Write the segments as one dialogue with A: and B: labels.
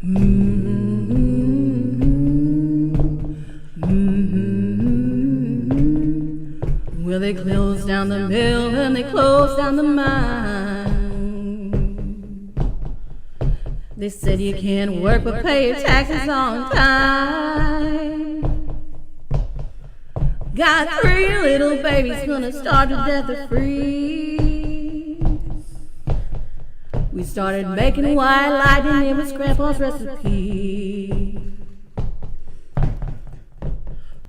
A: Well, they closed down the mill and they closed down the mine. They said you can't work but pay your taxes on time. Got 3 little babies gonna starve to death or freeze. We started making white lightning, it was Grandpa's recipe.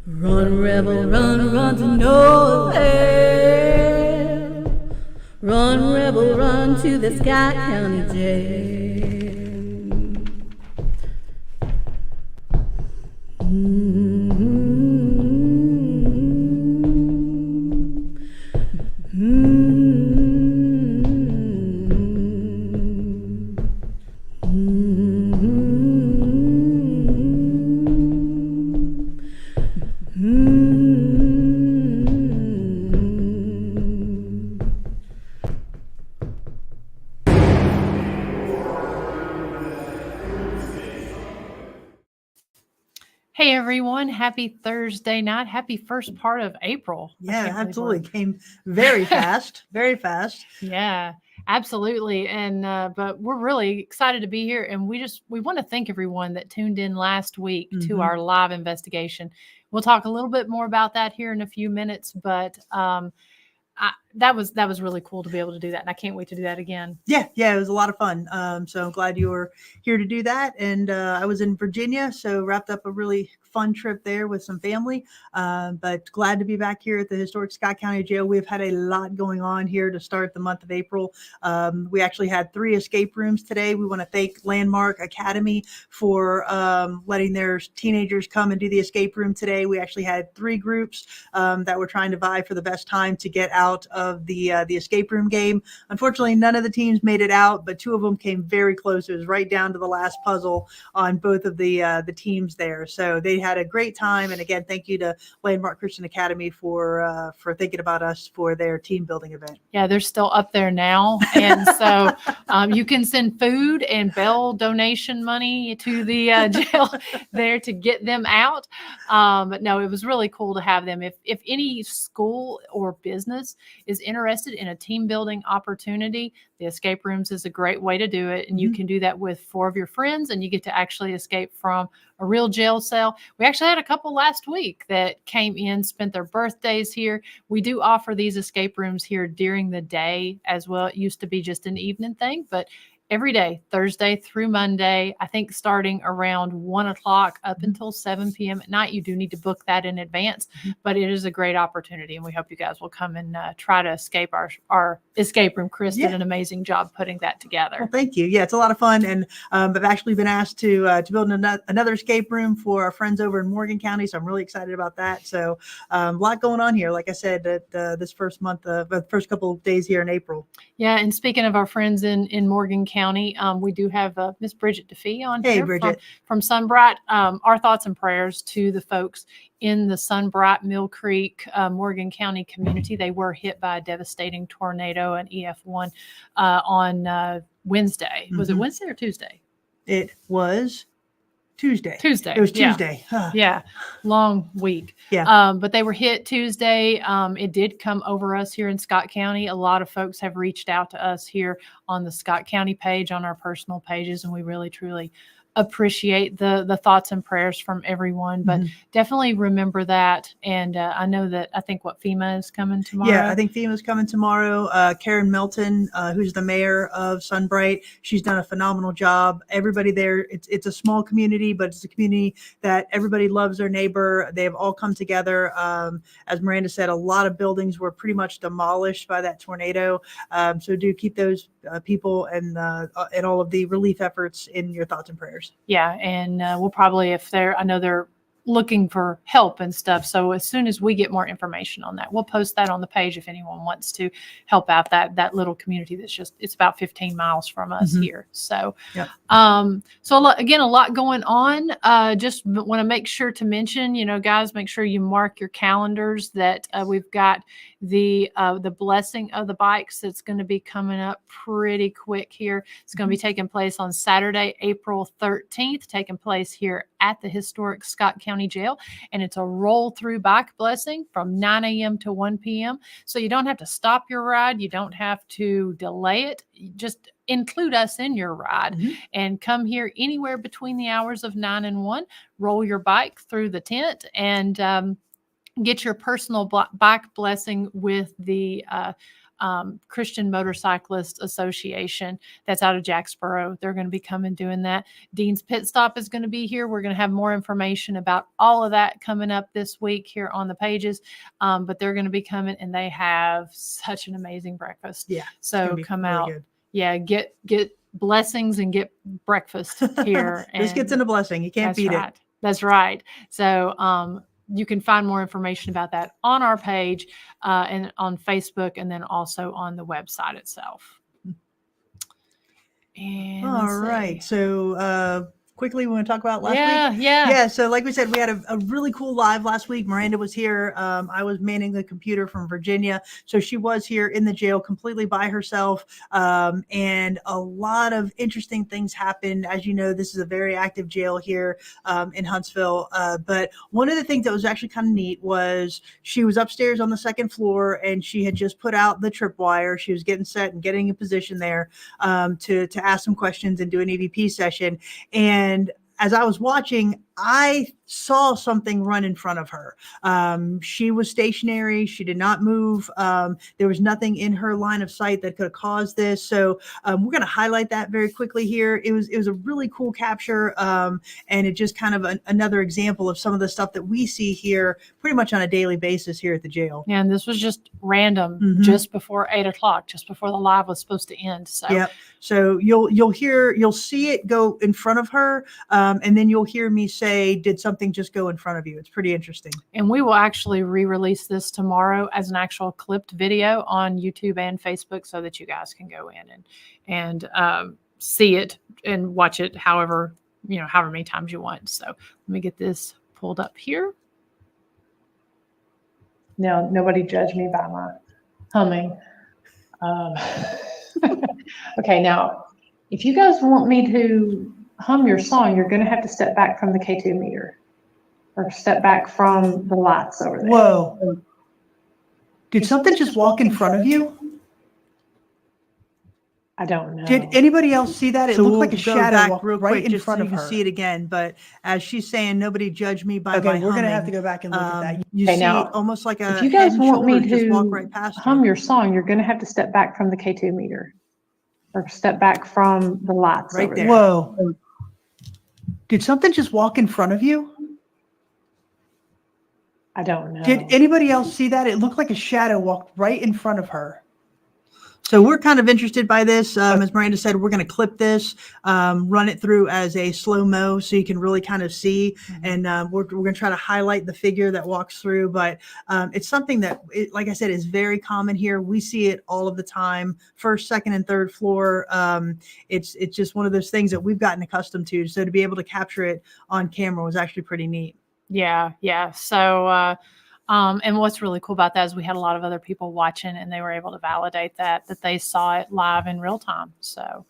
A: Run, rebel, run, run to no avail. Run, rebel, run to the Scott County Jail.
B: Hey everyone, happy Thursday night. Happy first part of April.
C: Yeah, absolutely. Came very fast, very fast.
B: Yeah, absolutely. And but we're really excited to be here, and we want to thank everyone that tuned in last week to our live investigation. We'll talk a little bit more about that here in a few minutes, but that was really cool to be able to do that, and I can't wait to do that again.
C: Yeah, it was a lot of fun. So I'm glad you were here to do that. And I was in Virginia, so wrapped up a really fun trip there with some family. But glad to be back here at the historic Scott County Jail. We've had a lot going on here to start the month of April. We actually had 3 escape rooms today. We want to thank Landmark Academy for letting their teenagers come and do the escape room today. We actually had 3 groups that were trying to vie for the best time to get out of the escape room game. Unfortunately, none of the teams made it out, but 2 of them came very close. It was right down to the last puzzle on both of the teams there. So they had a great time. And again, thank you to Landmark Christian Academy for thinking about us for their team building event.
B: Yeah, they're still up there now, and so you can send food and bail donation money to the jail there to get them out. But no, it was really cool to have them. If any school or business is interested in a team building opportunity, the escape rooms is a great way to do it. And you can do that with 4 of your friends, and you get to actually escape from a real jail cell. We actually had a couple last week that came in, spent their birthdays here. We do offer these escape rooms here during the day as well. It used to be just an evening thing, but every day, Thursday through Monday, I think starting around 1 o'clock up until 7 p.m. at night. You do need to book that in advance, but it is a great opportunity, and we hope you guys will come and try to escape our escape room. Chris did an amazing job putting that together.
C: Well, thank you. Yeah, it's a lot of fun, and I've actually been asked to build another escape room for our friends over in Morgan County, so I'm really excited about that. So a lot going on here, like I said, this first month, the first couple of days here in April.
B: Yeah, and speaking of our friends in Morgan County, we do have Miss Bridget DeFee on here
C: Bridget.
B: from Sunbright. Our thoughts and prayers to the folks in the Sunbright, Mill Creek, Morgan County community. They were hit by a devastating tornado, an EF1, on Wednesday. Was it Wednesday or Tuesday?
C: It was Tuesday.
B: It
C: was Tuesday.
B: Yeah. Long week.
C: Yeah.
B: But they were hit Tuesday. It did come over us here in Scott County. A lot of folks have reached out to us here on the Scott County page, on our personal pages, and we really, truly appreciate the thoughts and prayers from everyone, but definitely remember that. And I think FEMA is coming tomorrow.
C: Yeah, I think FEMA is coming tomorrow. Karen Melton, who's the mayor of Sunbright, she's done a phenomenal job. Everybody there, it's a small community, but it's a community that everybody loves their neighbor. They have all come together. As Miranda said, a lot of buildings were pretty much demolished by that tornado. So do keep those people and all of the relief efforts in your thoughts and prayers.
B: Yeah, and we'll probably, I know they're looking for help and stuff. So as soon as we get more information on that, we'll post that on the page if anyone wants to help out that little community it's about 15 miles from us here. So, so a lot going on. Just want to make sure to mention, guys, make sure you mark your calendars that we've got the blessing of the bikes that's going to be coming up pretty quick here. It's going to be taking place on Saturday, April 13th, taking place here at the historic Scott County Jail. And it's a roll through bike blessing from 9 a.m. to 1 p.m. So you don't have to stop your ride. You don't have to delay it. You just include us in your ride and come here anywhere between the hours of 9 and 1, roll your bike through the tent and get your personal bike blessing with the Christian Motorcyclist Association that's out of Jacksboro. They're going to be coming doing that. Dean's Pit Stop is going to be here. We're going to have more information about all of that coming up this week here on the pages. But they're going to be coming, and they have such an amazing breakfast.
C: Yeah.
B: So come
C: really
B: out.
C: Good.
B: Yeah. Get blessings and get breakfast here.
C: Biscuits and a blessing. You can't beat it.
B: That's right. So you can find more information about that on our page and on Facebook, and then also on the website itself. And
C: all right. So quickly, we want to talk about last week?
B: Yeah.
C: So like we said, we had a really cool live last week. Miranda was here. I was manning the computer from Virginia. So she was here in the jail completely by herself. And a lot of interesting things happened. As you know, this is a very active jail here in Huntsville. But one of the things that was actually kind of neat was she was upstairs on the second floor, and she had just put out the tripwire. She was getting set and getting in position there to ask some questions and do an EVP session. And as I was watching, I saw something run in front of her. She was stationary. She did not move. There was nothing in her line of sight that could have caused this. So we're going to highlight that very quickly here. It was a really cool capture. And it just kind of another example of some of the stuff that we see here pretty much on a daily basis here at the jail.
B: Yeah, and this was just random, just before 8 o'clock, just before the live was supposed to end. So
C: yep. So you'll see it go in front of her, and then you'll hear me say, did something just go in front of you? It's pretty interesting.
B: And we will actually re-release this tomorrow as an actual clipped video on YouTube and Facebook, so that you guys can go in and see it and watch it however many times you want. So let me get this pulled up here. Now, nobody judge me by my humming. Okay, now, if you guys want me to hum your song, you're going to have to step back from the K2 meter or step back from the lights over there.
C: Whoa. Did something just walk in front of you?
B: I don't know.
C: Did anybody else see that? It looked like a shadow walk
A: real
C: right
A: quick,
C: in front of her.
A: You can see it again, but as she's saying, nobody judge me by my
C: Okay, we're going to
A: humming.
C: have to go back and look at that.
A: You
B: Okay,
A: see
B: now,
A: almost like a
B: if you guys
A: head and
B: want me
A: shoulders just walk
B: to
A: right past
B: hum
A: her.
B: your song, you're going to have to step back from the K2 meter or step back from the lights
A: Right
B: over
A: there.
C: Whoa. Did something just walk in front of you?
B: I don't know.
C: Did anybody else see that? It looked like a shadow walked right in front of her.
A: So we're kind of interested by this. As Miranda said, we're going to clip this, run it through as a slow-mo so you can really kind of see. And we're going to try to highlight the figure that walks through. But it's something that, like I said, is very common here. We see it all of the time, first, second, and third floor. It's just one of those things that we've gotten accustomed to. So to be able to capture it on camera was actually pretty neat.
B: Yeah. So, and what's really cool about that is we had a lot of other people watching, and they were able to validate that they saw it live in real time. So,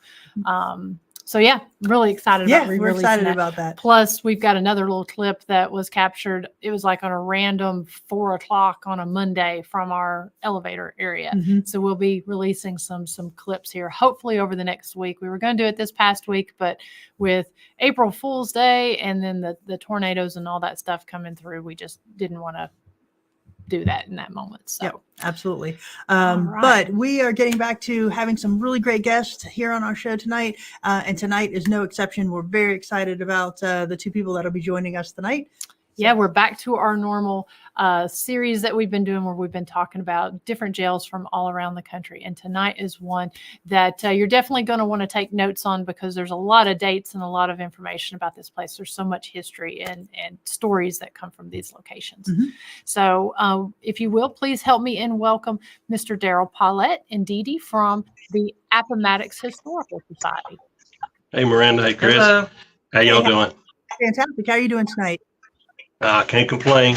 B: so yeah, really excited about
C: we're excited
B: that.
C: about that.
B: Plus, we've got another little clip that was captured. It was like on a random 4 o'clock on a Monday from our elevator area. So we'll be releasing some clips here, hopefully over the next week. We were going to do it this past week, but with April Fool's Day and then the tornadoes and all that stuff coming through, we just didn't want to do that in that moment. So
C: yep, absolutely.
B: right.
C: But we are getting back to having some really great guests here on our show tonight. And tonight is no exception. We're very excited about the two people that'll be joining us tonight.
B: Yeah, we're back to our normal series that we've been doing where we've been talking about different jails from all around the country. And tonight is one that you're definitely going to want to take notes on, because there's a lot of dates and a lot of information about this place. There's so much history and stories that come from these locations. So if you will, please help me in welcome Mr. Darrell, Paulette, and Dee Dee from the Appomattox Historical Society.
D: Hey, Miranda. Hey, Chris.
C: Hello.
D: How y'all doing?
C: Fantastic. How are you doing tonight?
D: Can't complain.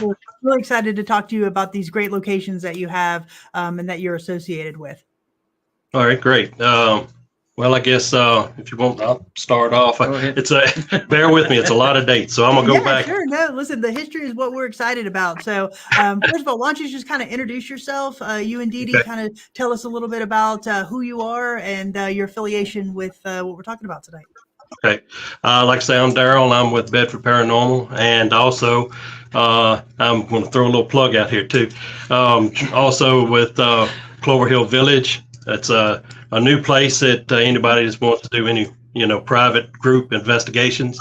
C: We're really excited to talk to you about these great locations that you have and that you're associated with.
D: All right, great. Well, I guess if you want, I'll start off. It's bear with me. It's a lot of dates, so I'm gonna go back.
C: Sure. No, listen, the history is what we're excited about. So, first of all, why don't you just kind of introduce yourself? You and Dee Dee, kind of tell us a little bit about who you are and your affiliation with what we're talking about tonight.
D: Okay. Like I say, I'm Darrell, and I'm with Bedford Paranormal, and also I'm going to throw a little plug out here too. Also with Clover Hill Village. That's a new place that anybody that wants to do any private group investigations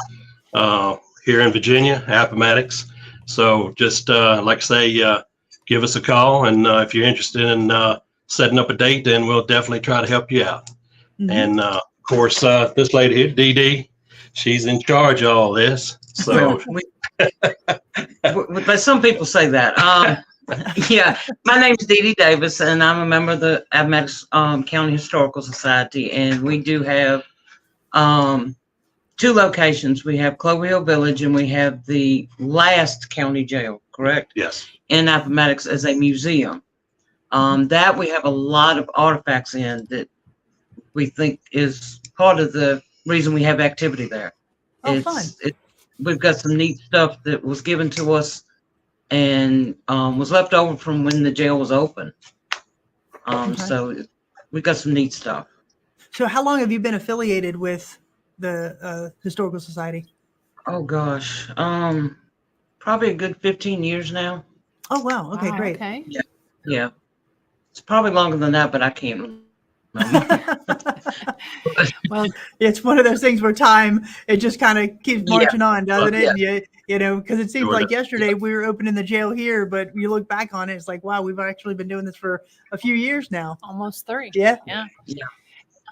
D: here in Virginia, Appomattox. So just like I say, give us a call, and if you're interested in setting up a date, then we'll definitely try to help you out. Mm-hmm. And of course, this lady here, Dee Dee, she's in charge of all this. So,
E: but some people say that. Yeah, my name is Dee Dee Davis, and I'm a member of the Appomattox County Historical Society, and we do have two locations. We have Clover Hill Village, and we have the last county jail, correct?
D: Yes.
E: In Appomattox as a museum. That we have a lot of artifacts in that we think is part of the reason we have activity there.
C: Oh, fun.
E: We've got some neat stuff that was given to us and was left over from when the jail was open. So we've got some neat stuff.
C: So how long have you been affiliated with the Historical Society?
E: Oh, gosh. Probably a good 15 years now.
C: Oh, wow. Okay, great.
B: Okay.
E: Yeah. It's probably longer than that, but I can't remember.
C: Well, it's one of those things where time, it just kind of keeps marching on, doesn't it? Yeah. Because it seems like yesterday we were opening the jail here, but you look back on it, it's like, wow, we've actually been doing this for a few years now.
B: Almost 3.
C: Yeah.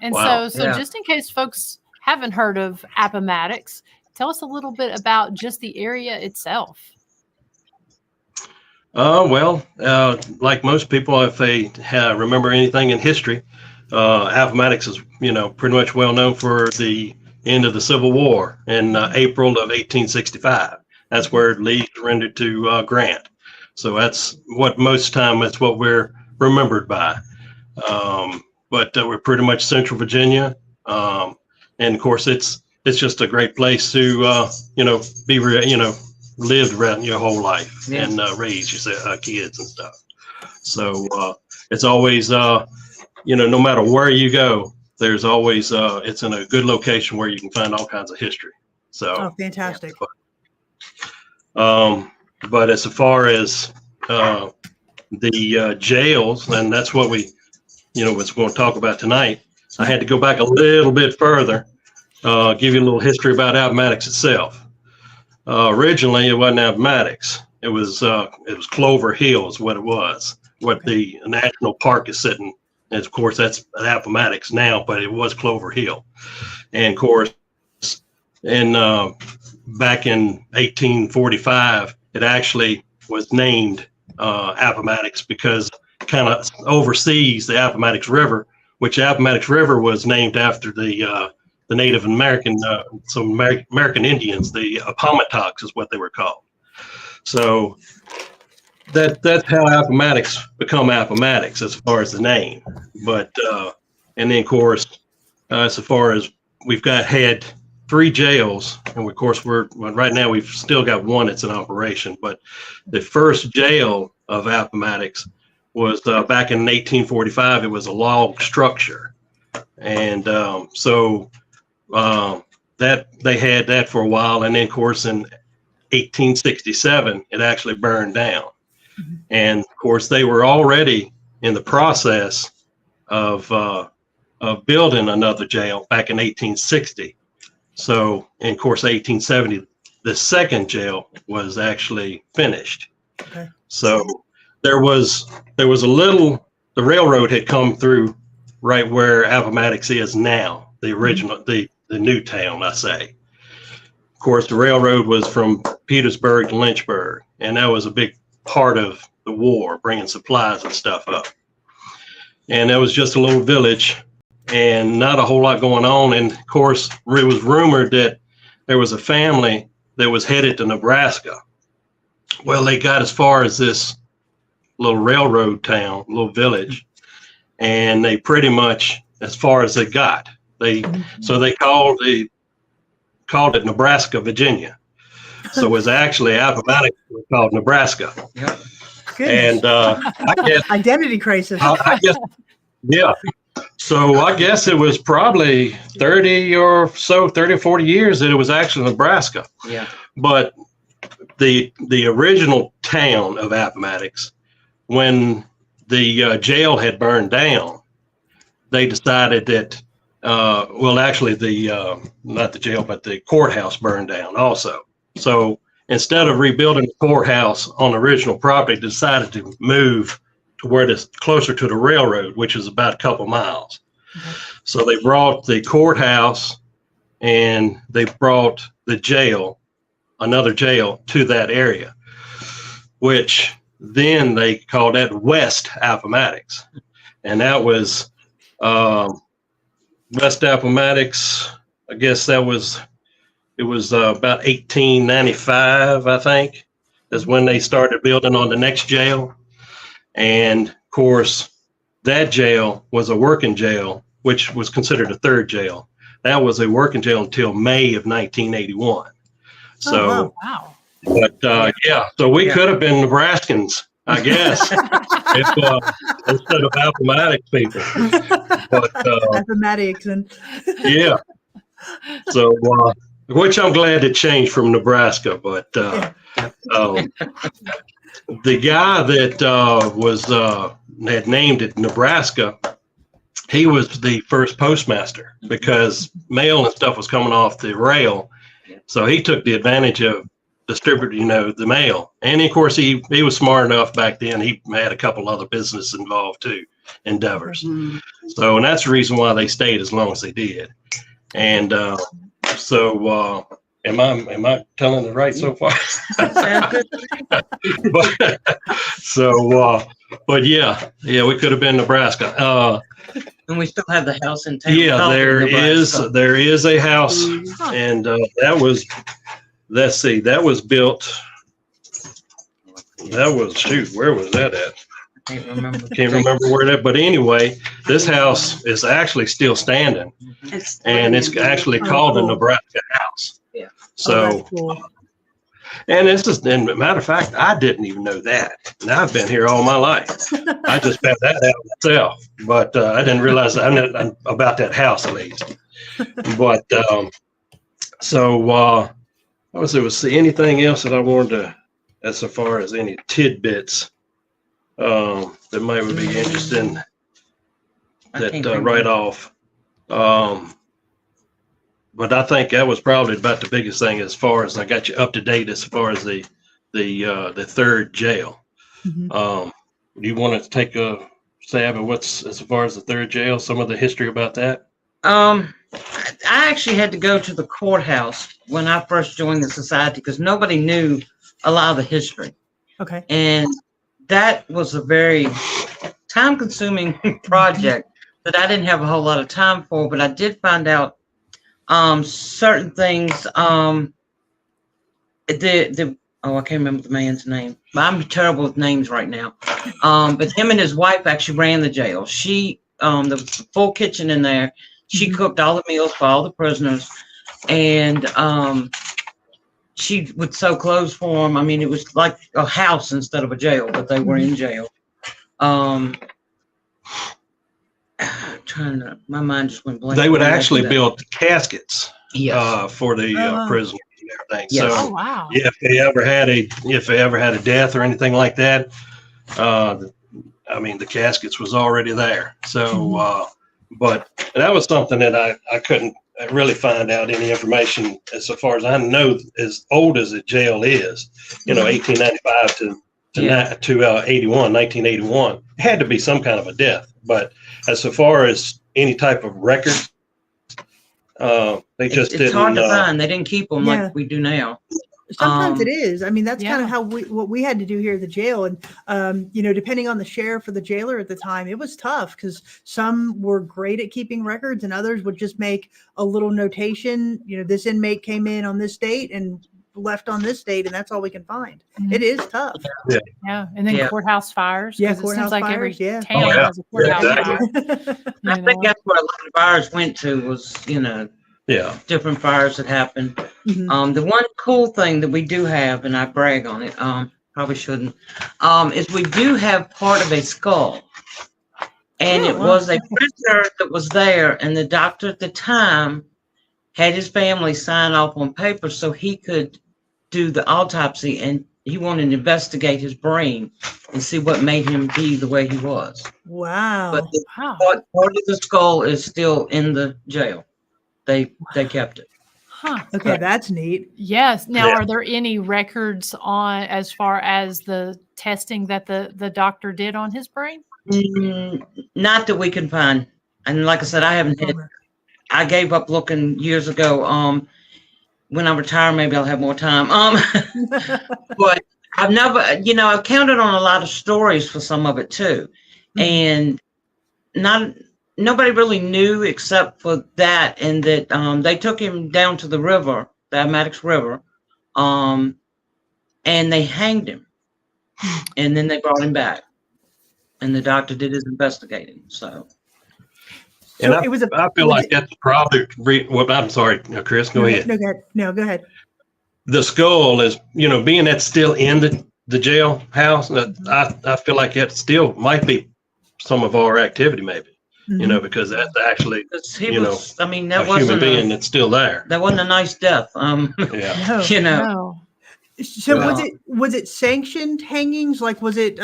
B: And
D: Wow.
B: so just in case folks haven't heard of Appomattox, tell us a little bit about just the area itself.
D: Well, like most people, if they remember anything in history, Appomattox is, pretty much well known for the end of the Civil War in April of 1865. That's where Lee surrendered to Grant. So that's what that's what we're remembered by. But we're pretty much Central Virginia, and of course it's just a great place to lived around your whole life and raise your kids and stuff. So it's always no matter where you go, there's always it's in a good location where you can find all kinds of history. So
C: fantastic.
D: But as far as the jails, and that's what we what's going to talk about tonight, I had to go back a little bit further, give you a little history about Appomattox itself. Originally, it wasn't Appomattox. It was Clover Hill is what it was, what the national park is sitting. And of course, that's Appomattox now, but it was Clover Hill. And of course, back in 1845, it actually was named Appomattox because it kind of oversees the Appomattox River, which Appomattox River was named after the Native American, some American Indians. The Appomattox is what they were called. So that's how Appomattox become Appomattox as far as the name. But and then of course, as far as we've had 3 jails, and of course right now we've still got one that's in operation. But the first jail of Appomattox was back in 1845. It was a log structure, and so that they had that for a while, and then of course in 1867 it actually burned down. Mm-hmm. And of course they were already in the process of building another jail back in 1860. So and of course 1870 the second jail was actually finished. Okay. So there was a little, the railroad had come through right where Appomattox is now, the original, the new town, I say. Of course, the railroad was from Petersburg to Lynchburg, and that was a big part of the war, bringing supplies and stuff up. And that was just a little village and not a whole lot going on. And of course, it was rumored that there was a family that was headed to Nebraska. Well, they got as far as this little railroad town, little village, and they pretty much as far as they got. So they called it Nebraska, Virginia. So it was actually Appomattox was called Nebraska.
E: Yep.
C: Goodness.
D: And I guess
C: Identity crisis.
D: I guess, yeah. So I guess it was probably 30 or 40 years that it was actually Nebraska.
E: Yeah.
D: But the original town of Appomattox, when the jail had burned down, they decided that, well, actually not the jail, but the courthouse burned down also. So instead of rebuilding the courthouse on the original property, they decided to move to where it's closer to the railroad, which is about a couple miles. So they brought the courthouse and they brought the jail, another jail, to that area, which then they called that West Appomattox. And that was West Appomattox. I guess it was about 1895, I think, is when they started building on the next jail. And of course, that jail was a working jail, which was considered a third jail. That was a working jail until May of 1981. So,
B: Wow.
D: but yeah, so we could have been Nebraskans, I guess, if instead of Appomattox people. But
C: Appomattox and
D: yeah, so which I'm glad it changed from Nebraska. But the guy that had named it Nebraska, he was the first postmaster because mail and stuff was coming off the rail. So he took the advantage of distributing, the mail. And of course, he was smart enough back then. He had a couple other businesses involved too, endeavors. Mm-hmm. So, and that's the reason why they stayed as long as they did. And so, am I telling it right so far? But yeah, we could have been Nebraska.
E: And we still have the house in town.
D: Yeah, there is a house, and that was, let's see, that was built. That was, where was that at?
E: I
D: Can't remember where that, but anyway, this house is actually still standing, and it's actually called the Nebraska House.
E: Yeah.
D: So,
C: cool.
D: And it's just, and matter of fact, I didn't even know that. And I've been here all my life. I just found that out myself, but I didn't realize about that house at least. But so let's see, anything else that I wanted to, as far as any tidbits that might be interesting that right off. But I think that was probably about the biggest thing as far as I got you up to date as far as the third jail. Mm-hmm. Do you want to take a stab at what's as far as the third jail, some of the history about that?
E: I actually had to go to the courthouse when I first joined the society because nobody knew a lot of the history.
C: Okay.
E: And that was a very time-consuming project that I didn't have a whole lot of time for, but I did find out certain things. I can't remember the man's name. I'm terrible with names right now. But him and his wife actually ran the jail. She, there was a full kitchen in there. She cooked all the meals for all the prisoners, and she would sew clothes for them. I mean, it was like a house instead of a jail, but they were in jail. My mind just went blank.
D: They would actually build caskets
E: Yes.
D: for the prisoners and everything.
E: Yes.
D: So
B: Oh, wow.
D: if they ever had a death or anything like that, I mean, the caskets was already there. So, but that was something that I couldn't really find out any information as far as I know. As old as the jail is, 1895 to 1981, it had to be some kind of a death. But as far as any type of record, they just didn't.
E: It's hard to find. They didn't keep them like we do now.
C: Sometimes it is. I mean, that's kind
B: Yeah.
C: of how what we had to do here at the jail. And, depending on the sheriff or the jailer at the time, it was tough because some were great at keeping records and others would just make a little notation. This inmate came in on this date and left on this date, and that's all we can find.
B: Mhm.
C: It is tough.
B: Yeah, and then
E: Yeah.
B: courthouse fires.
C: Yeah,
B: 'Cause it seems
C: courthouse
B: like every
C: fires, yeah.
B: town
D: Oh, yeah.
B: has a courthouse
D: exactly.
B: fire.
E: I
B: You
E: think
B: know?
E: that's what a lot of fires went to was,
D: Yeah.
E: different fires that happened.
C: Mhm.
E: The one cool thing that we do have, and I brag on it, probably shouldn't, is we do have part of a skull. And
C: Oh,
E: it
C: wow.
E: was a prisoner that was there, and the doctor at the time had his family sign off on paper so he could do the autopsy, and he wanted to investigate his brain and see what made him be the way he was. But
C: Wow.
E: the
B: Wow.
E: part of the skull is still in the jail. They kept it.
B: Huh.
C: Okay, that's neat.
B: Yes. Now,
D: Yeah.
B: are there any records on as far as the testing that the doctor did on his brain?
E: Not that we can find. And like I said,
C: Bummer.
E: I gave up looking years ago. When I retire, maybe I'll have more time. But I've never, I've counted on a lot of stories for some of it too. And nobody really knew except for that, and that they took him down to the river, the Appomattox River, and they hanged him. And then they brought him back. And the doctor did his investigating. So
C: So
D: And
C: it was a.
D: I feel
C: was
D: like
C: it-
D: that's probably, well, I'm sorry, Chris, go
C: no,
D: ahead.
C: No, go ahead. No, go ahead.
D: The skull is, being that's still in the jailhouse, I feel like it still might be some of our activity, maybe,
C: Mhm.
D: because that's actually
E: because he
D: You know,
E: was, I mean,
D: a
E: that
D: human
E: wasn't
D: being that's still there.
E: that wasn't a nice death.
D: Yeah.
C: No.
B: No.
C: So
D: Yeah.
C: was it sanctioned hangings? Like, was it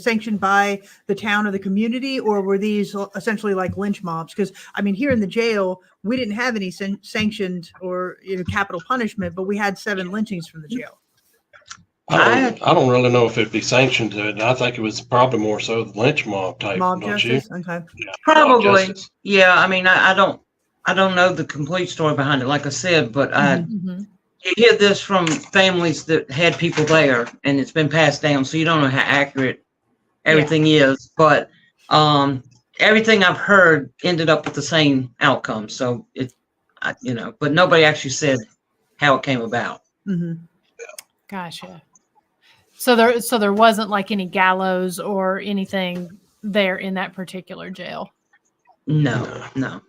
C: sanctioned by the town or the community, or were these essentially like lynch mobs? Because I mean, here in the jail, we didn't have any sanctioned or capital punishment, but we had 7 lynchings from the jail.
D: I don't really know if it'd be sanctioned to it. I think it was probably more so the lynch mob type,
C: Mob
D: don't you?
C: justice. Okay.
D: Yeah, mob
E: Probably.
D: justice.
E: Yeah, I mean, I don't know the complete story behind it, like I said, but
B: Mhm.
E: you hear this from families that had people there, and it's been passed down, so you don't know how accurate everything is. But everything I've heard ended up with the same outcome. So but nobody actually said how it came about.
C: hmm
B: Gotcha. So there wasn't like any gallows or anything there in that particular jail.
E: No.
D: No.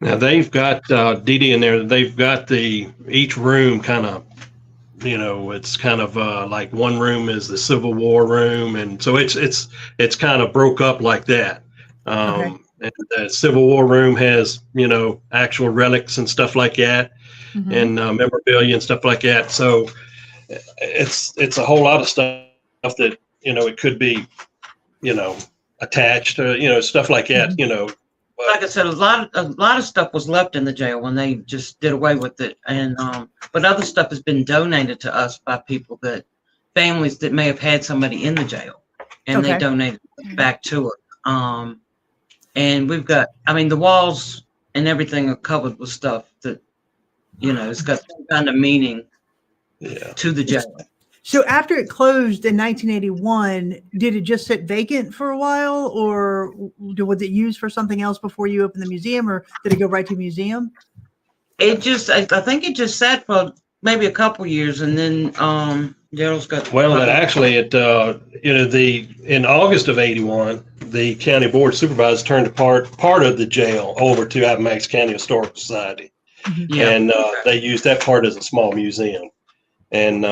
D: Now they've got Dee Dee in there. They've got each room kind of, it's kind of like one room is the Civil War room, and so it's kind of broke up like that.
C: Okay.
D: And the Civil War room has actual relics and stuff like that,
B: Mhm.
D: and memorabilia and stuff like that. So it's a whole lot of stuff that it could be attached to stuff like that.
E: Like I said, a lot of stuff was left in the jail when they just did away with it, and but other stuff has been donated to us by families that may have had somebody in the jail, and they
C: Okay.
E: donated back to it. And we've got, I mean, the walls and everything are covered with stuff that it's got some kind of meaning
D: Yeah.
E: to the jail.
C: So after it closed in 1981, did it just sit vacant for a while, or was it used for something else before you opened the museum, or did it go right to museum?
E: I think it just sat for maybe a couple years, and then Darrell's got.
D: Well, and actually, in August of '81, the county board of supervisors turned part of the jail over to Appomattox County Historical Society,
E: Yeah.
D: and they used that part as a small museum. And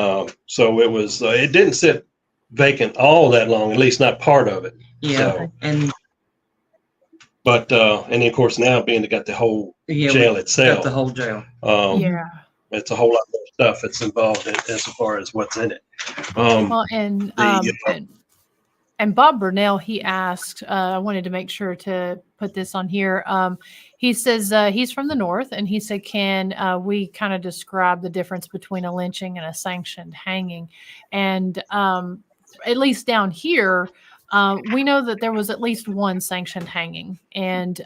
D: so it was. It didn't sit vacant all that long, at least not part of it.
E: Yeah,
D: So,
E: and
D: but and of course now being they got the whole
E: yeah,
D: jail
E: got
D: itself,
E: the whole jail.
B: Yeah.
D: it's a whole lot more stuff that's involved as far as what's in it.
B: Well, and Bob Burnell, he asked, I wanted to make sure to put this on here. He says he's from the north, and he said, can we kind of describe the difference between a lynching and a sanctioned hanging? And at least down here, we know that there was at least one sanctioned hanging, and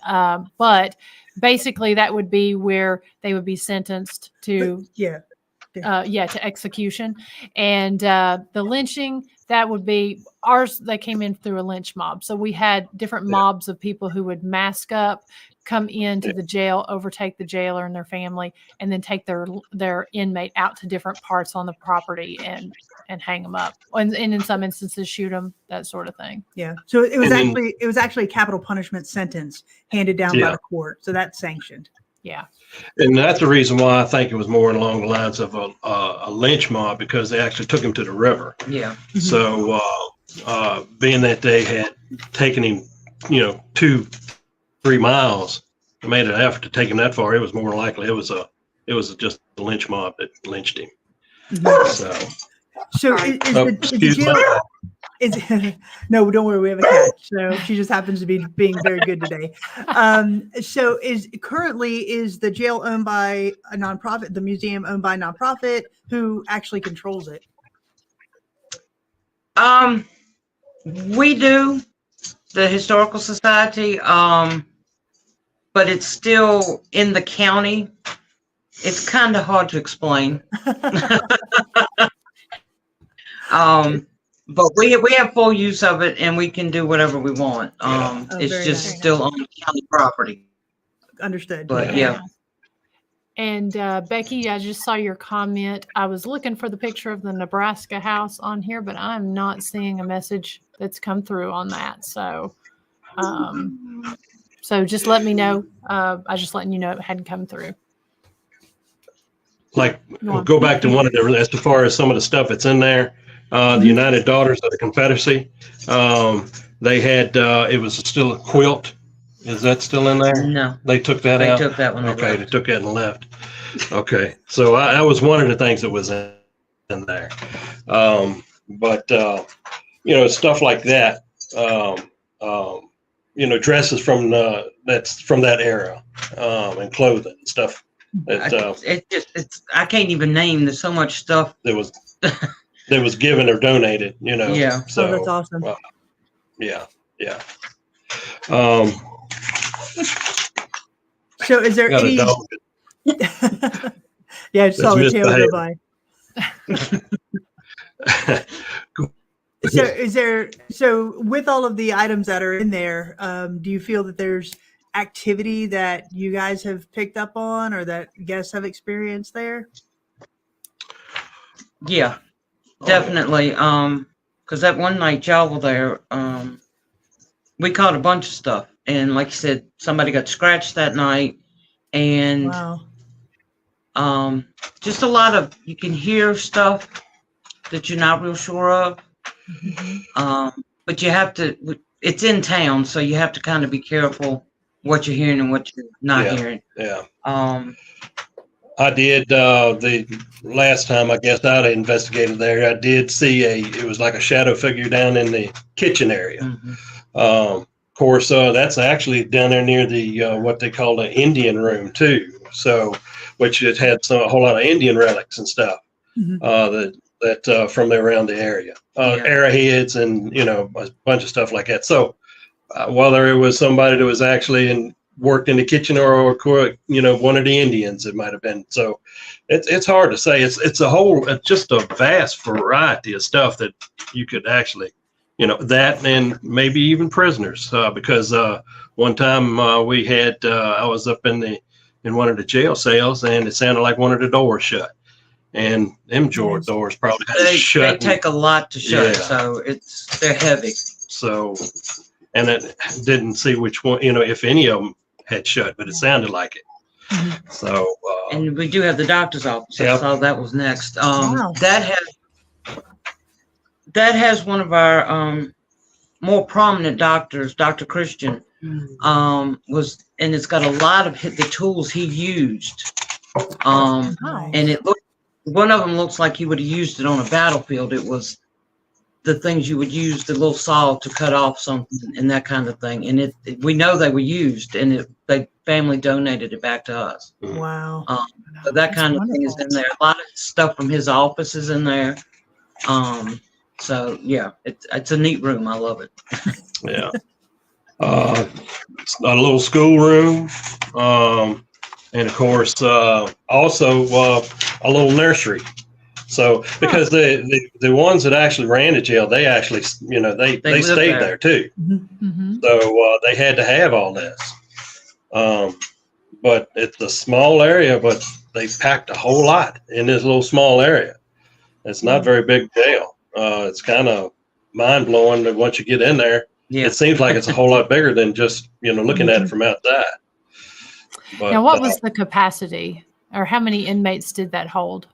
B: but basically that would be where they would be sentenced to.
C: Yeah.
B: to execution. And the lynching, that would be ours. They came in through a lynch mob. So we had different mobs of people who would mask up, come into the jail, overtake the jailer and their family, and then take their inmate out to different parts on the property and hang them up, and in some instances shoot them, that sort of thing.
C: Yeah. So it was actually a capital punishment sentence handed down by the court. So that's sanctioned.
B: Yeah.
D: And that's the reason why I think it was more along the lines of a lynch mob, because they actually took him to the river.
E: Yeah.
D: So being that they had taken him, 2-3 miles, and made an effort to take him that far, it was more likely it was just a lynch mob that lynched him.
C: So is the jail? No, don't worry, we have a cat. So she just happens to be being very good today. So currently the jail owned by a nonprofit, the museum owned by a nonprofit? Who actually controls it?
E: We do, the Historical Society, but it's still in the county. It's kind of hard to explain. But we have full use of it, and we can do whatever we want. It's just
C: nice.
E: still on county property.
C: Understood.
E: But yeah.
B: And Becky, I just saw your comment. I was looking for the picture of the Nebraska house on here, but I'm not seeing a message that's come through on that. So, so just let me know. I was just letting you know it hadn't come through.
D: Like, we'll go back to one of the, as far as some of the stuff that's in there. The United Daughters of the Confederacy, they had, it was still a quilt. Is that still in there?
E: No.
D: They took that out?
E: They took that one.
D: Okay, they took that and left. Okay, so that was one of the things that was in there. But stuff like that, dresses from that's from that era, and clothing and stuff.
E: I can't even name. There's so much stuff
D: that was given or donated.
E: Yeah.
C: So that's awesome.
D: Yeah.
C: So is there any? Yeah, I just saw the tail go by. So with all of the items that are in there, do you feel that there's activity that you guys have picked up on or that guests have experienced there?
E: Yeah, definitely. Because that one night y'all were there, we caught a bunch of stuff. And like you said, somebody got scratched that night. And just a lot of, you can hear stuff that you're not real sure of. But you have to, it's in town, so you have to kind of be careful what you're hearing and what you're not hearing.
D: Yeah.
E: I
D: did, the last time I guess I investigated there, I did see it was like a shadow figure down in the kitchen area. Of course, that's actually down there near the, what they call the Indian room too. So, which it had a whole lot of Indian relics and stuff, that from around the area, arrowheads and, a bunch of stuff like that. So, whether it was somebody that was actually worked in the kitchen or one of the Indians, it might have been. So it's hard to say. It's just a vast variety of stuff that you could actually, that and maybe even prisoners, because one time we had, I was up in one of the jail cells and it sounded like one of the doors shut, and them doors probably had to shut.
E: They take a lot to shut, so they're heavy.
D: So, and it didn't see which one, if any of them had shut, but it sounded like it. So,
E: and we do have the doctor's office. I saw that was next. That has one of our more prominent doctors, Dr. Christian, and it's got a lot of the tools he used. And one of them looks like he would have used it on a battlefield. It was the things you would use, the little saw to cut off something and that kind of thing. And we know they were used, and the family donated it back to us.
C: Wow.
E: So that kind of thing is in there. A lot of stuff from his office is in there. So yeah, it's a neat room. I love it.
D: Yeah. It's a little school room. And of course, also, a little nursery. So because the ones that actually ran the jail, they actually, you know, they stayed there too.
B: Mm-hmm.
D: So they had to have all this. But it's a small area, but they packed a whole lot in this little small area. It's not very big jail. It's kind of mind blowing that once you get in there, it seems like it's a whole lot bigger than just, you know, looking at it from outside. But,
B: Now, what was the capacity, or how many inmates did that hold?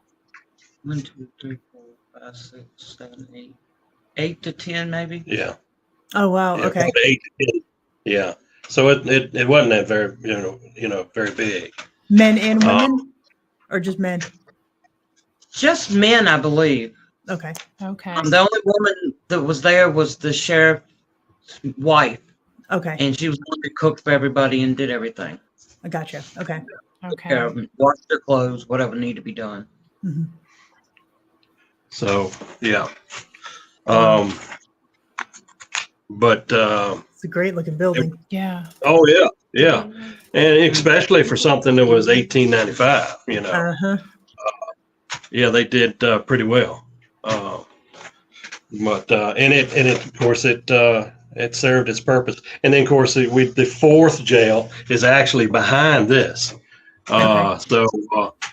E: 1, 2, 3, 4, 5, 6, 7, 8, 8 to 10 maybe.
D: Yeah.
C: Oh wow.
D: Yeah,
C: Okay.
D: 8 to 10. Yeah. So it wasn't that very, you know, very big.
C: Men and women, or just men?
E: Just men, I believe.
C: Okay.
B: Okay.
E: The only woman that was there was the sheriff's wife,
C: Okay.
E: and she was the one that cooked for everybody and did everything.
C: I gotcha. Okay.
E: Took care of them, washed their clothes, whatever needed to be done.
C: Mm-hmm.
D: So yeah. But
C: It's a great looking building.
B: Yeah.
D: oh yeah, and especially for something that was 1895, you know.
C: Uh-huh.
D: Yeah, they did pretty well. But and it of course it served its purpose. And then of course the fourth jail is actually behind this. So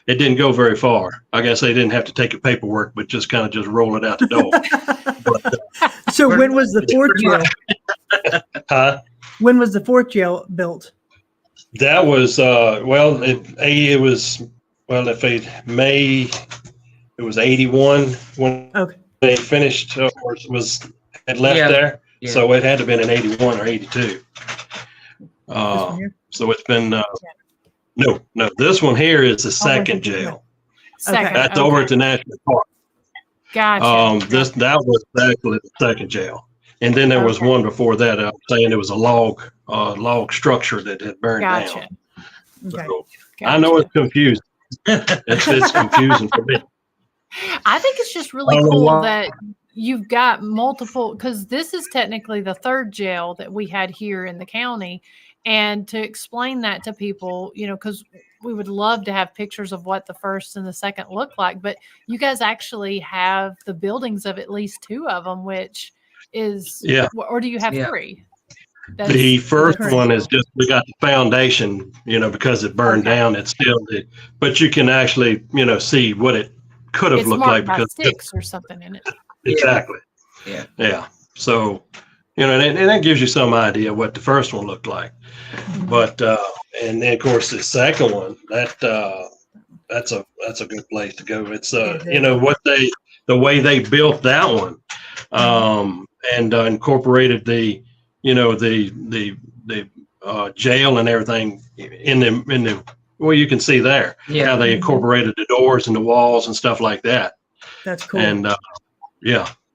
D: it didn't go very far. I guess they didn't have to take the paperwork, but just kind of just roll it out the door.
C: So when was the fourth jail? When was the fourth jail built?
D: That was it was May. It was 81 when they finished or had left there. Yeah. So it had to have been in 81 or 82. So it's been no. This one here is the second jail. That's over at the National Park.
B: Gotcha.
D: That was actually the second jail, and then there was one before that. I'm saying it was a log structure that had burned down. So I know it's confusing. It's confusing for me.
B: I think it's just really cool that you've got multiple, because this is technically the third jail that we had here in the county. And to explain that to people, you know, because we would love to have pictures of what the first and the second look like, but you guys actually have the buildings of at least two of them, which is, or do you have three?
D: The first one is just, we got the foundation, you know, because it burned down, it's still, but you can actually, you know, see what it could have looked like because
B: sticks or something in it.
D: Exactly. Yeah. So, you know, and that gives you some idea what the first one looked like. But and then of course the second one, that's a good place to go. It's you know the way they built that one, and incorporated the jail and everything in the well, you can see there how they incorporated the doors and the walls and stuff like that.
C: That's cool.
D: And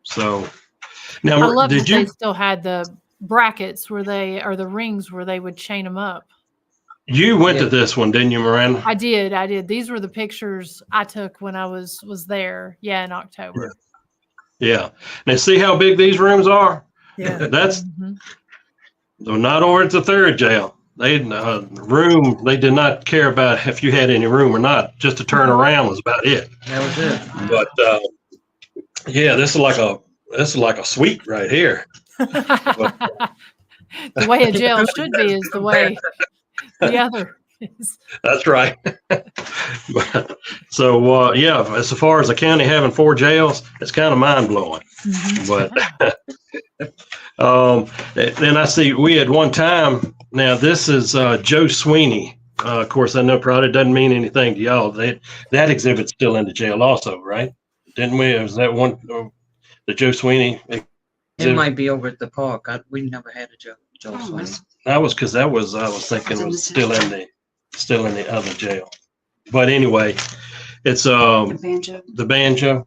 D: so now
B: I love that they still had the brackets or the rings where they would chain them up.
D: You went to this one, didn't you, Miranda?
B: I did. These were the pictures I took when I was there. Yeah, in October.
D: Yeah. Now see how big these rooms are?
C: Yeah.
D: That's they're not over at the third jail. They room. They did not care about if you had any room or not. Just to turn around was about it.
E: That was it.
D: But yeah, this is like a suite right here.
B: The way a jail should be is the way the other is.
D: That's right. So yeah, as far as the county having 4 jails, it's kind of mind blowing. But then I see we had one time. Now this is Joe Sweeney. Of course, I know probably doesn't mean anything to y'all. That exhibit's still in the jail, also, right? Didn't we? Was that one the Joe Sweeney?
E: It might be over at the park. We never had a Joe Sweeney.
D: That was because I was thinking it was still in the other jail. But anyway, it's the banjo.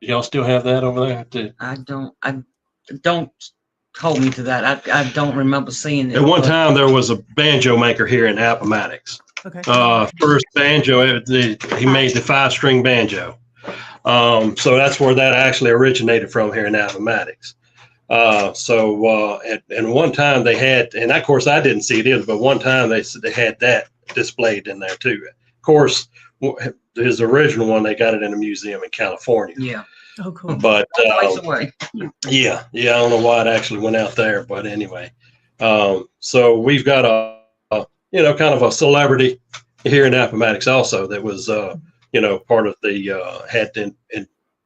D: Y'all still have that over there too?
E: I don't hold me to that. I don't remember seeing it.
D: At one time there was a banjo maker here in Appomattox.
C: Okay.
D: First banjo, he made the 5-string banjo. So that's where that actually originated from here in Appomattox. And one time they had, and of course I didn't see it either, but one time they had that displayed in there too. Of course, his original one, they got it in a museum in California.
E: Yeah.
C: Oh, cool.
D: But
E: Place away.
D: yeah, I don't know why it actually went out there, but anyway. So we've got a kind of a celebrity here in Appomattox also that was part of the had an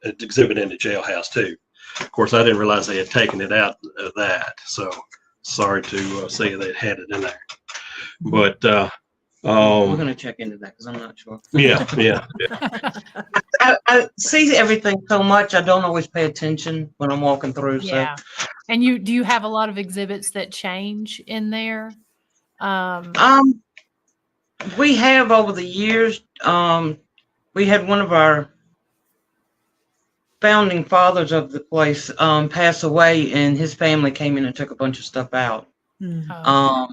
D: exhibit in the jailhouse too. Of course, I didn't realize they had taken it out of that, so sorry to say they had it in there. But
E: We're gonna check into that because I'm not sure.
D: yeah.
E: I see everything so much. I don't always pay attention when I'm walking through.
B: Yeah. And do you have a lot of exhibits that change in there?
E: We have over the years. We had one of our founding fathers of the place pass away, and his family came in and took a bunch of stuff out.
B: Oh.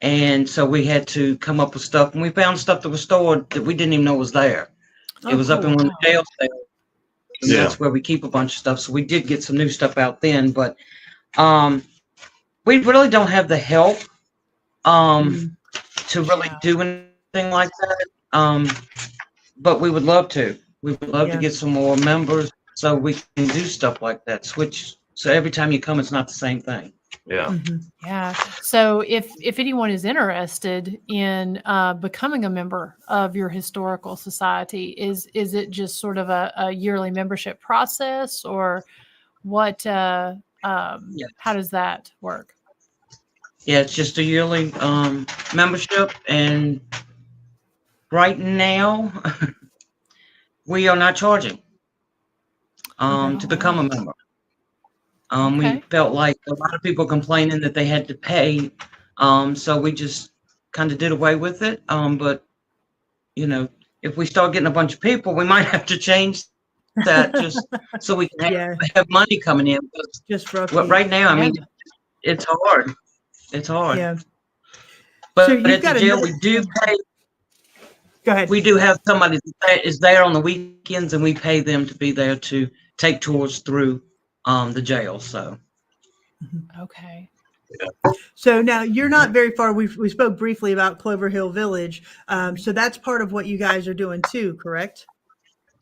E: And so we had to come up with stuff, and we found stuff that was stored that we didn't even know was there. It was up in one of the jail cells. And that's where we keep a bunch of stuff. So we did get some new stuff out then, but we really don't have the help to really do anything like that. But we would love to. We would love to get some more members so we can do stuff like that. Switch. So every time you come, it's not the same thing.
D: Yeah.
B: Yeah. So if anyone is interested in becoming a member of your historical society, is it just sort of a yearly membership process, or what? How does that work?
E: Yeah, it's just a yearly membership, and right now we are not charging to become a member. We felt like a lot of people complaining that they had to pay, so we just kind of did away with it. But if we start getting a bunch of people, we might have to change that just so we can have money coming in.
C: Just
E: right now, I mean, it's hard. It's hard.
C: Yeah.
E: But
C: So
E: at the jail, we do pay.
C: Go ahead.
E: We do have somebody that is there on the weekends, and we pay them to be there to take tours through the jail. So
B: Okay.
C: So now you're not very far. We spoke briefly about Clover Hill Village. So that's part of what you guys are doing too, correct?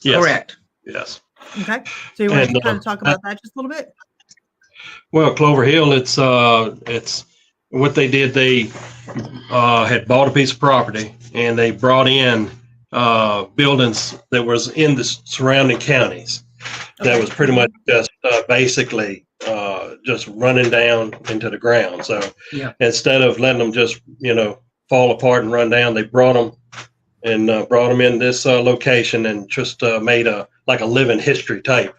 D: Yes.
E: Correct.
D: Yes.
C: Okay. So you want to kind of talk about that just a little bit?
D: Well, Clover Hill, it's what they did. They had bought a piece of property, and they brought in buildings that was in the surrounding counties. That was pretty much just basically just running down into the ground. So instead of letting them just fall apart and run down, they brought them in this location and just made a living history type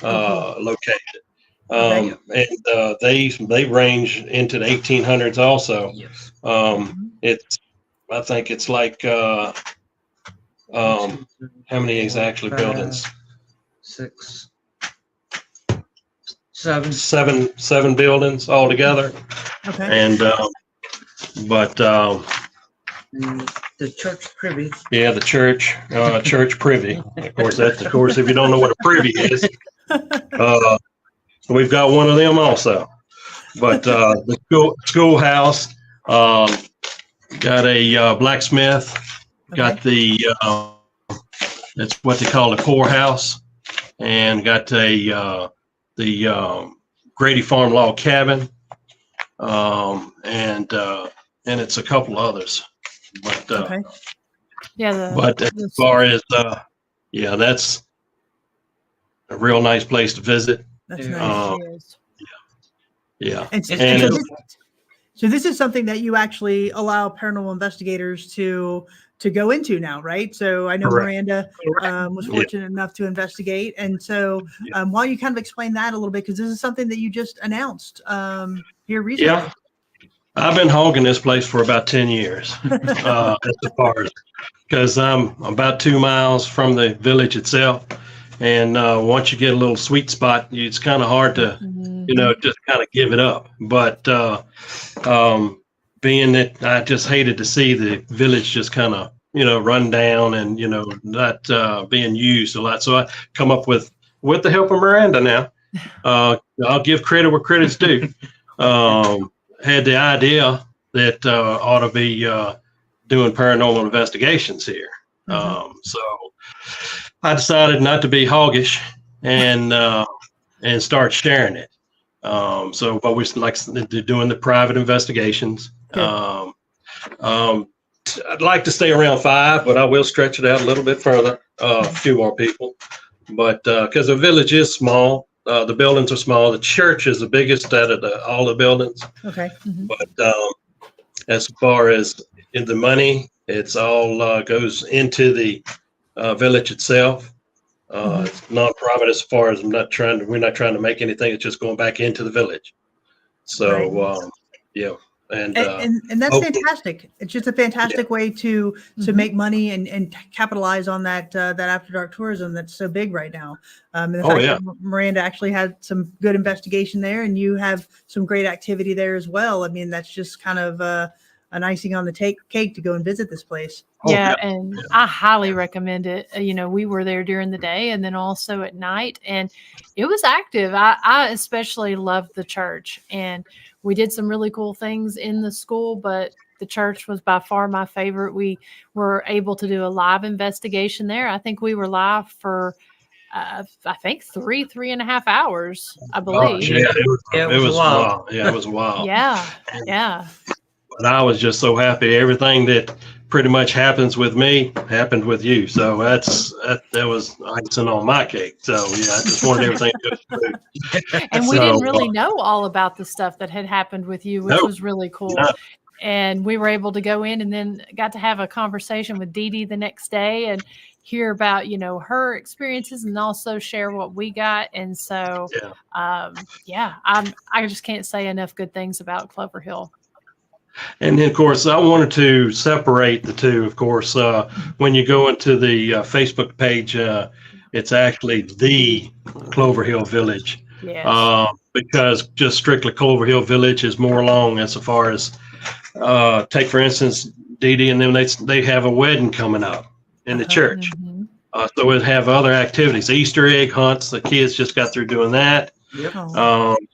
D: location. And they range into the 1800s also.
E: Yes.
D: I think it's like how many exactly buildings?
E: 6, 7.
D: Seven buildings altogether.
C: Okay.
D: And but
E: the church privy.
D: yeah, the church privy. Of course, if you don't know what a privy is, we've got one of them also. But the schoolhouse, got a blacksmith, got the that's what they call the poorhouse, and got the Grady Farm Log Cabin, and it's a couple others. But but as far as that's a real nice place to visit.
C: That's nice.
D: Yeah.
C: So this is something that you actually allow paranormal investigators to go into now, right? So I know Miranda was fortunate enough to investigate. And so why don't you kind of explain that a little bit? Because this is something that you just announced here recently.
D: Yeah. I've been hogging this place for about 10 years because I'm about 2 miles from the village itself. And once you get a little sweet spot, it's kind of hard to, just kind of give it up. But being that I just hated to see the village just kind of, run down and, not being used a lot. So I come up with the help of Miranda now. I'll give credit where credit's due. Had the idea that ought to be doing paranormal investigations here. So I decided not to be hoggish and start sharing it. But we like doing the private investigations. I'd like to stay around 5, but I will stretch it out a little bit further, a few more people. But because the village is small, the buildings are small. The church is the biggest out of all the buildings.
C: Okay.
D: But as far as in the money, it's all goes into the village itself. It's nonprofit as far as we're not trying to make anything. It's just going back into the village. So yeah. And
C: that's fantastic. It's just a fantastic way to make money and capitalize on that after dark tourism that's so big right now. And the fact that Miranda actually had some good investigation there, and you have some great activity there as well. I mean, that's just kind of an icing on the cake to go and visit this place.
B: And I highly recommend it. We were there during the day and then also at night, and it was active. I especially loved the church, and we did some really cool things in the school, but the church was by far my favorite. We were able to do a live investigation there. I think we were live for, I think 3.5 hours, I believe.
D: It was a while. Yeah, it was a while.
B: Yeah.
D: But I was just so happy. Everything that pretty much happens with me happened with you. So that was icing on my cake. So I just wanted everything to go through.
B: And we didn't really know all about the stuff that had happened with you, which was really cool. No. And we were able to go in and then got to have a conversation with Dee Dee the next day and hear about, her experiences and also share what we got. And so, I just can't say enough good things about Clover Hill.
D: And then, of course, I wanted to separate the two. Of course, when you go into the Facebook page, it's actually the Clover Hill Village.
B: Yes.
D: Because just strictly Clover Hill Village is more along as far as, take, for instance, Dee Dee and them, they have a wedding coming up in the church. So we'll have other activities, Easter egg hunts. The kids just got through doing that.
C: Yep.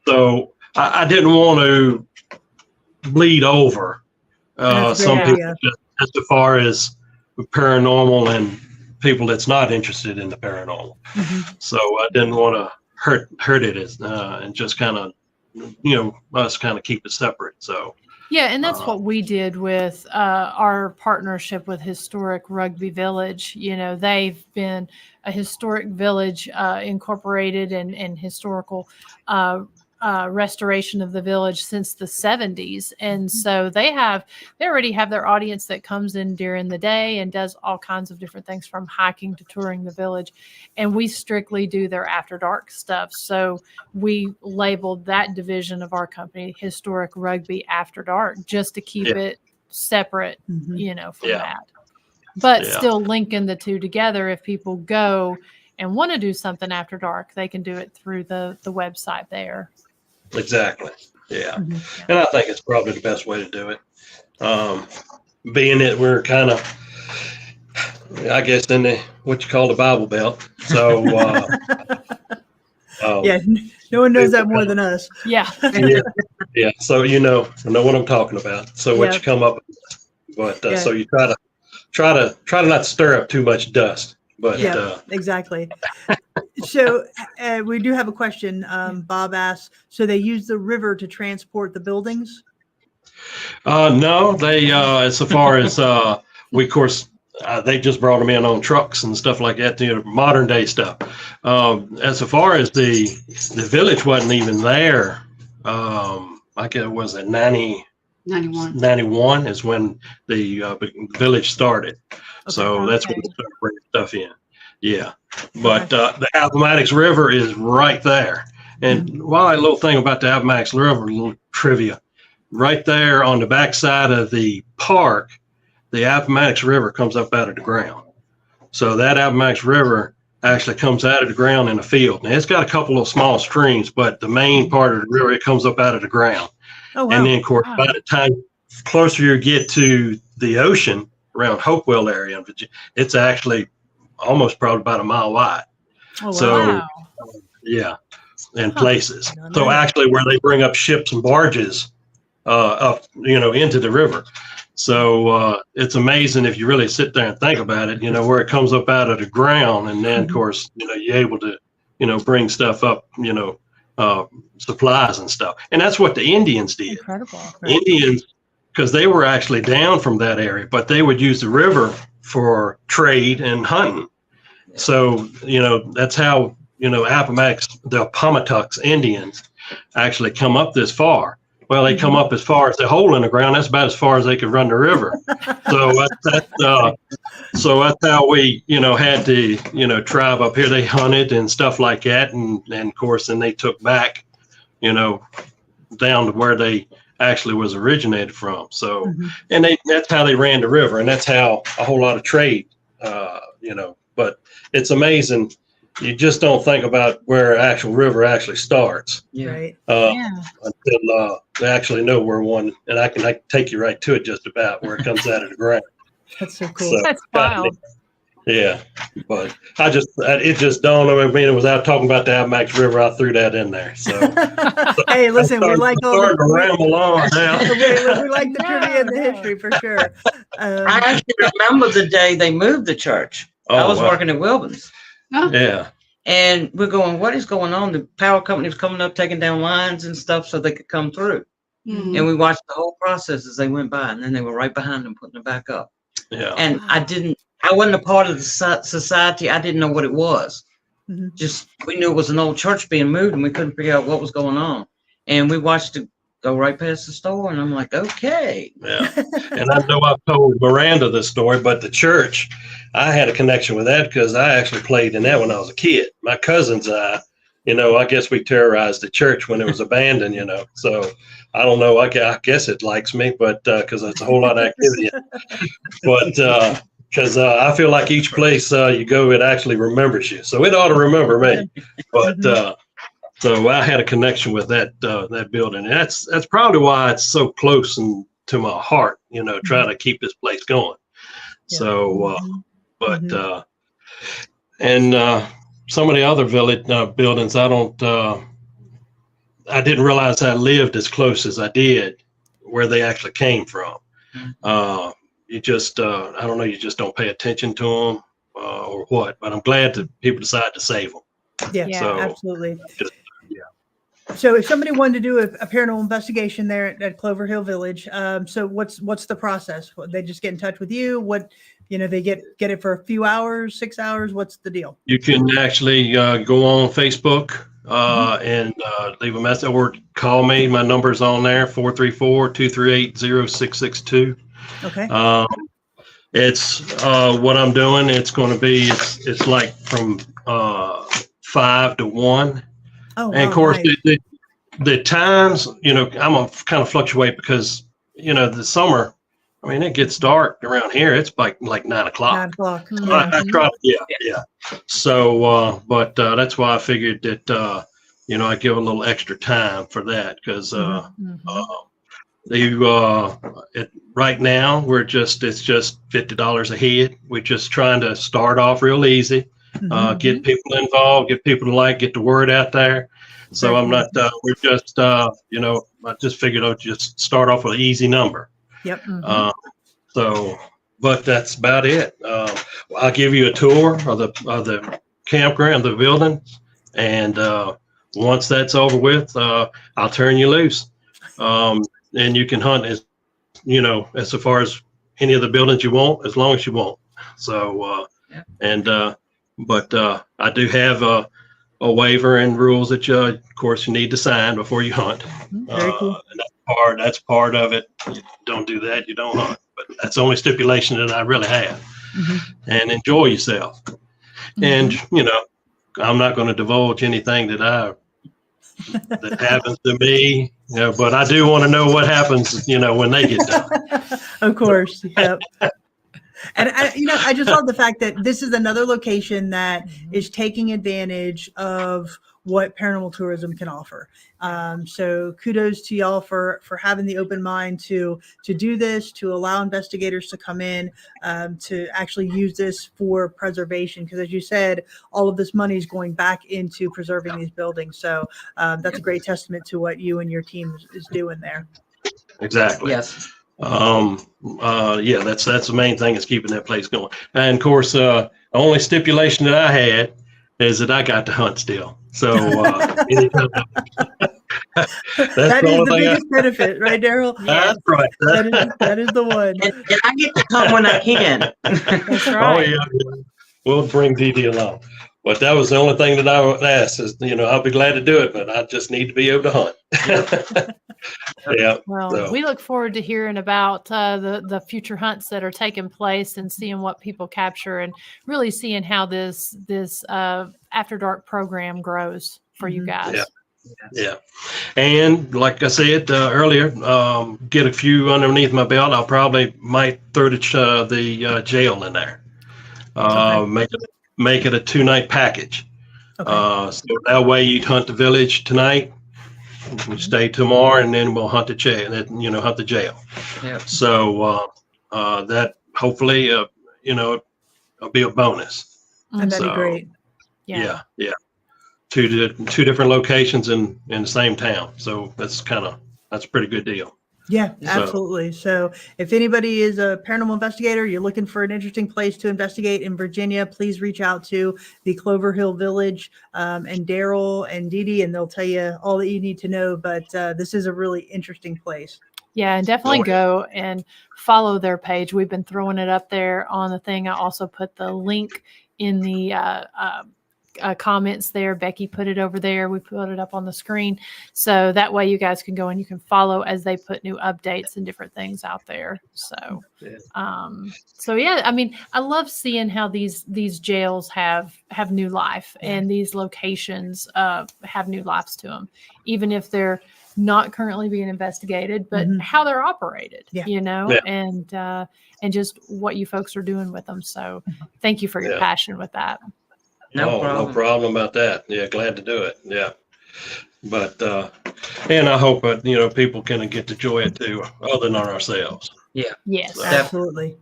D: So I didn't want to bleed over some people just as far as paranormal and people that's not interested in the paranormal. So I didn't want to hurt it as and just kind of us kind of keep it separate. So
B: and that's what we did with our partnership with Historic Rugby Village. They've been a historic village incorporated and historical restoration of the village since the 70s. And so they already have their audience that comes in during the day and does all kinds of different things from hiking to touring the village. And we strictly do their after dark stuff. So we labeled that division of our company Historic Rugby After Dark, just to keep it separate, from that. But still linking the two together. If people go and want to do something after dark, they can do it through the website there.
D: Exactly. Yeah. And I think it's probably the best way to do it. Being that we're kind of, I guess, in the, what you call the Bible Belt. So,
C: no one knows that more than us.
B: Yeah.
D: So, I know what I'm talking about. So what you come up with, but so you try to not stir up too much dust. But
C: exactly. So we do have a question. Bob asks, so they use the river to transport the buildings?
D: No, they as far as we, of course, they just brought them in on trucks and stuff like that, modern day stuff. As far as the village wasn't even there. I guess it was at 91 is when the village started. So that's when we started bringing stuff in. Yeah. But the Appomattox River is right there. And a little thing about the Appomattox River, a little trivia. Right there on the backside of the park, the Appomattox River comes up out of the ground. So that Appomattox River actually comes out of the ground in a field. Now, it's got a couple of small streams, but the main part of the river, it comes up out of the ground. Oh, wow. And then, of course, by the time closer you get to the ocean, around Hopewell area in Virginia, it's actually almost probably about a mile wide.
B: Oh, wow.
D: So, in places. So actually where they bring up ships and barges up, into the river. So it's amazing if you really sit there and think about it, where it comes up out of the ground. And then, of course, you're able to, bring stuff up, supplies and stuff. And that's what the Indians did.
A: Incredible. Right?
D: Indians, because they were actually down from that area, but they would use the river for trade and hunting. So, that's how, the Appomattox Indians actually come up this far. Well, they come up as far as the hole in the ground. That's about as far as they could run the river. So that's how we, had to, tribe up here. They hunted and stuff like that. And of course, then they took back, down to where they actually was originated from. So, and that's how they ran the river. And that's how a whole lot of trade, but it's amazing. You just don't think about where actual river actually starts.
E: Yeah.
C: Right.
D: Until they actually know where one, and I can take you right to it just about where it comes out of the ground.
C: That's so cool.
D: So,
B: That's wild.
D: Yeah, but it just dawned on me. It was out talking about the Appomattox River. I threw that in there. So
C: Hey, listen, we like all
D: starting to ramble on now.
C: we like the trivia and the history for sure.
E: I actually remember the day they moved the church. I was working at Wilburn's.
D: Yeah.
E: And we're going, what is going on? The power company was coming up, taking down lines and stuff so they could come through.
A: Mhm.
E: And we watched the whole process as they went by, and then they were right behind them putting it back up.
D: Yeah.
E: And I wasn't a part of the society. I didn't know what it was. Just, we knew it was an old church being moved, and we couldn't figure out what was going on. And we watched it go right past the store, and I'm like, okay.
D: Yeah. And I know I've told Miranda this story, but the church, I had a connection with that because I actually played in that when I was a kid. My cousins and I guess we terrorized the church when it was abandoned, So I don't know. I guess it likes me, but because it's a whole lot of activity. But because I feel like each place you go, it actually remembers you. So it ought to remember me. But so I had a connection with that building. And that's probably why it's so close and to my heart, trying to keep this place going.
C: Yeah.
D: So, and some of the other village buildings, I didn't realize I lived as close as I did where they actually came from. You just, I don't know, you just don't pay attention to them or what, but I'm glad that people decide to save them.
C: Yeah,
D: So,
C: absolutely.
D: Just,
C: So if somebody wanted to do a paranormal investigation there at Clover Hill Village, so what's the process? They just get in touch with you? What, they get it for a few hours, 6 hours? What's the deal?
D: You can actually go on Facebook and leave a message or call me. My number's on there, 434-238-0662.
C: Okay.
D: It's what I'm doing. It's going to be, it's like from 5 to 1.
C: Oh,
D: and of course, nice. the times, I'm going to kind of fluctuate because, the summer, I mean, it gets dark around here. It's like 9 o'clock.
C: 9 o'clock.
D: I try, yeah. So, but that's why I figured that, I give a little extra time for that because right now it's just $50 a head. We're just trying to start off real easy. Get people involved, get people to get the word out there. So I'm not, we're just, I just figured I'd just start off with an easy number.
C: Yep.
D: So, but that's about it. I'll give you a tour of the campground, the building. And once that's over with, I'll turn you loose. And you can hunt as far as any of the buildings you want, as long as you want. So, but I do have a waiver and rules that of course, you need to sign before you hunt.
C: Very cool.
D: And that's part of it. You don't do that, you don't hunt. But that's the only stipulation that I really have. And enjoy yourself. And I'm not going to divulge anything that happens to me. But I do want to know what happens, when they get done.
C: Of course. Yep. And I just love the fact that this is another location that is taking advantage of what paranormal tourism can offer. So kudos to y'all for having the open mind to do this, to allow investigators to come in, to actually use this for preservation. Because as you said, all of this money is going back into preserving these buildings. So that's a great testament to what you and your team is doing there.
D: Exactly.
E: Yes.
D: Yeah, that's the main thing is keeping that place going. And of course, the only stipulation that I had is that I got to hunt still. So anytime, that's
C: That
D: the
C: is
D: only
C: the
D: thing.
C: biggest benefit, right, Darrell?
D: That's right.
C: That is the one.
E: And I get to come when I can.
B: That's
D: Oh
B: right.
D: yeah, we'll bring Dee Dee along. But that was the only thing that I would ask is, I'll be glad to do it, but I just need to be able to hunt. Yeah.
B: Well,
D: So,
B: we look forward to hearing about the future hunts that are taking place and seeing what people capture and really seeing how this After Dark program grows for you guys.
D: Yeah. yeah. And like I said earlier, get a few underneath my belt. I'll probably might throw the jail in there. Make it a 2-night package.
C: Okay.
D: So that way you'd hunt the village tonight, we stay tomorrow, and then we'll hunt the jail. Hunt the jail.
E: Yeah.
D: So that hopefully, it'll be a bonus.
C: And that'd
D: So,
C: be great.
D: Yeah. Two different locations in the same town. So that's a pretty good deal.
C: Yeah,
D: So-
C: absolutely. So if anybody is a paranormal investigator, you're looking for an interesting place to investigate in Virginia, please reach out to the Clover Hill Village and Darrell and Dee Dee, and they'll tell you all that you need to know. But this is a really interesting place.
B: Yeah, and definitely go and follow their page. We've been throwing it up there on the thing. I also put the link in the comments there. Becky put it over there. We put it up on the screen. So that way you guys can go and you can follow as they put new updates and different things out there. So, yeah, I mean, I love seeing how these jails have new life and these locations have new lives to them, even if they're not currently being investigated, but how they're operated, and just what you folks are doing with them. So thank you for your passion with that.
E: No problem.
D: No problem about that. Yeah, glad to do it. Yeah. But and I hope people can get to enjoy it too, other than ourselves.
E: Yeah.
B: Yes.
C: Absolutely.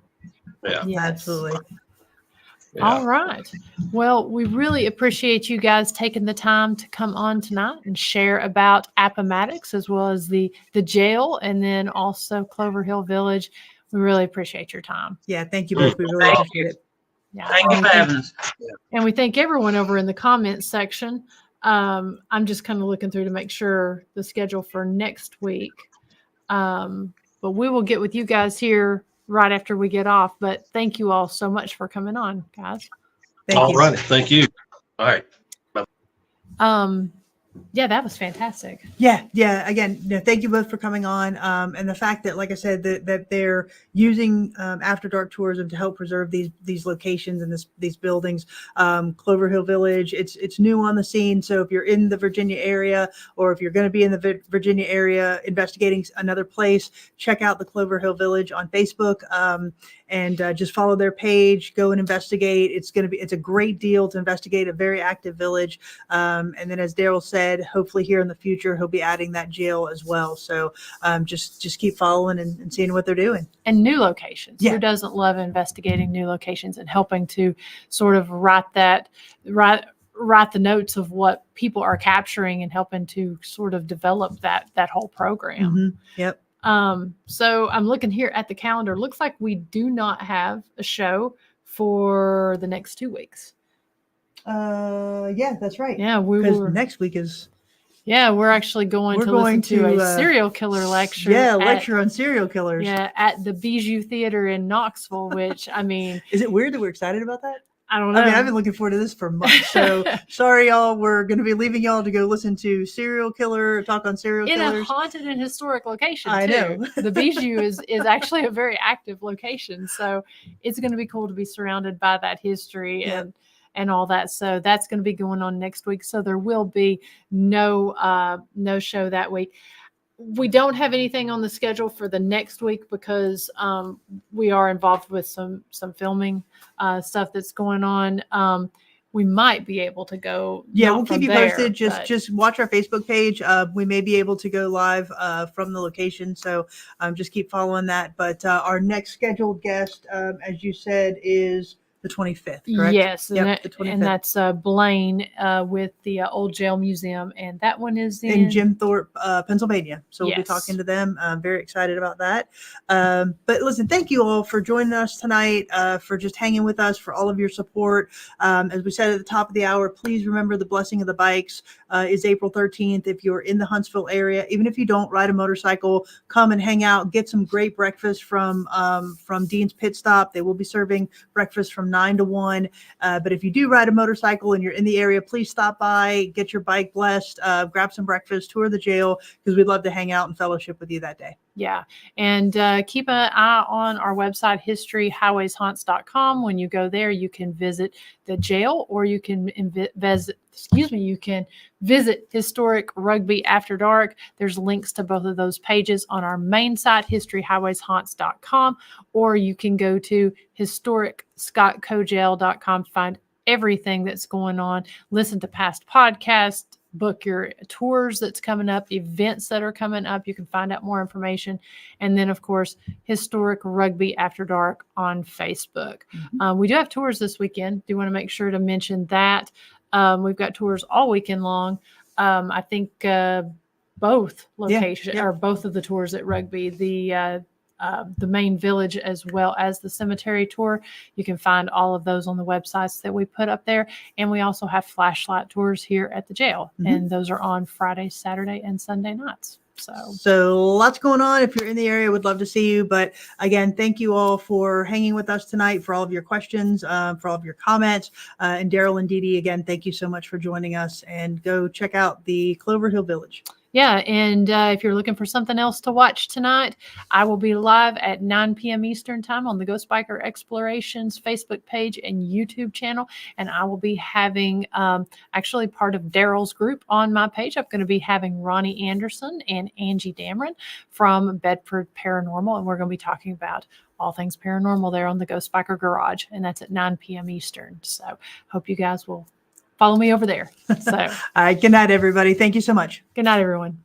D: Yeah.
B: Yes.
C: Absolutely.
D: Yeah.
B: All right. Well, we really appreciate you guys taking the time to come on tonight and share about Appomattox as well as the jail and then also Clover Hill Village. We really appreciate your time.
C: Yeah, thank you both. We really
E: Thank
C: appreciate
E: you.
C: it.
B: Yeah.
E: Thank you for having us.
B: And we thank everyone over in the comments section. I'm just kind of looking through to make sure the schedule for next week. But we will get with you guys here right after we get off. But thank you all so much for coming on, guys.
C: Thank you.
D: All right. Thank you. All right.
B: Yeah, that was fantastic.
C: Yeah. Again, thank you both for coming on. And the fact that, like I said, that they're using After Dark tourism to help preserve these locations and these buildings. Clover Hill Village, it's new on the scene. So if you're in the Virginia area, or if you're going to be in the Virginia area investigating another place, check out the Clover Hill Village on Facebook. And just follow their page, go and investigate. It's a great deal to investigate a very active village. And then, as Darrell said, hopefully here in the future, he'll be adding that jail as well. So just keep following and seeing what they're doing.
B: And new locations.
C: Yeah.
B: Who doesn't love investigating new locations and helping to sort of write the notes of what people are capturing and helping to sort of develop that whole program.
C: Yep.
B: So I'm looking here at the calendar. Looks like we do not have a show for the next 2 weeks.
C: Yeah, that's right.
B: Yeah,
C: Because next week is.
B: Yeah, we're actually going to listen to a serial killer lecture.
C: Yeah, lecture on serial killers.
B: Yeah, at the Bijou Theater in Knoxville, which, I mean.
C: Is it weird that we're excited about that?
B: I don't know.
C: I mean, I've been looking forward to this for months. So sorry, y'all. We're going to be leaving y'all to go listen to talk on serial
B: in
C: killers.
B: A haunted and historic location.
C: I know.
B: The Bijou is actually a very active location. So it's going to be cool to be surrounded by that history and all that. So that's going to be going on next week. So there will be no show that week. We don't have anything on the schedule for the next week because we are involved with some filming stuff that's going on. We might be able to go.
C: Yeah, we'll keep you posted. Just watch our Facebook page. We may be able to go live from the location. So just keep following that. But our next scheduled guest, as you said, is the 25th, correct?
B: Yes, and,
C: Yep, the 25th.
B: and that's Blaine with the Old Jail Museum, and that one is
C: in Jim Thorpe, Pennsylvania. So we'll be
B: Yes.
C: talking to them. I'm very excited about that. But listen, thank you all for joining us tonight, for just hanging with us, for all of your support. As we said at the top of the hour, please remember the Blessing of the Bikes is April 13th. If you're in the Huntsville area, even if you don't ride a motorcycle, come and hang out, get some great breakfast from Dean's Pit Stop. They will be serving breakfast from 9 to 1. But if you do ride a motorcycle and you're in the area, please stop by, get your bike blessed, grab some breakfast, tour the jail, because we'd love to hang out and fellowship with you that day.
B: Yeah. And keep an eye on our website, historyhighwayshaunts.com. When you go there, you can visit the jail, or you can you can visit Historic Rugby After Dark. There's links to both of those pages on our main site, historyhighwayshaunts.com, or you can go to historicscottcojail.com, find everything that's going on, listen to past podcasts, book your tours that's coming up, events that are coming up. You can find out more information. And then, of course, Historic Rugby After Dark on Facebook. We do have tours this weekend. Do want to make sure to mention that. We've got tours all weekend long. I think both locations, or both of the tours at Rugby, the main village as well as the cemetery tour. You can find all of those on the websites that we put up there. And we also have flashlight tours here at the jail. And those are on Friday, Saturday, and Sunday nights. So
C: lots going on. If you're in the area, would love to see you. But again, thank you all for hanging with us tonight, for all of your questions, for all of your comments. And Darrell and Dee Dee, again, thank you so much for joining us. And go check out the Clover Hill Village.
B: Yeah, and if you're looking for something else to watch tonight, I will be live at 9 p.m. Eastern Time on the Ghost Biker Explorations Facebook page and YouTube channel. And I will be having actually part of Darrell's group on my page. I'm going to be having Ronnie Anderson and Angie Dameron from Bedford Paranormal, and we're going to be talking about all things paranormal there on the Ghost Biker Garage, and that's at 9 p.m. Eastern. So hope you guys will follow me over there. So,
C: all right. Good night, everybody. Thank you so much.
B: Good night, everyone.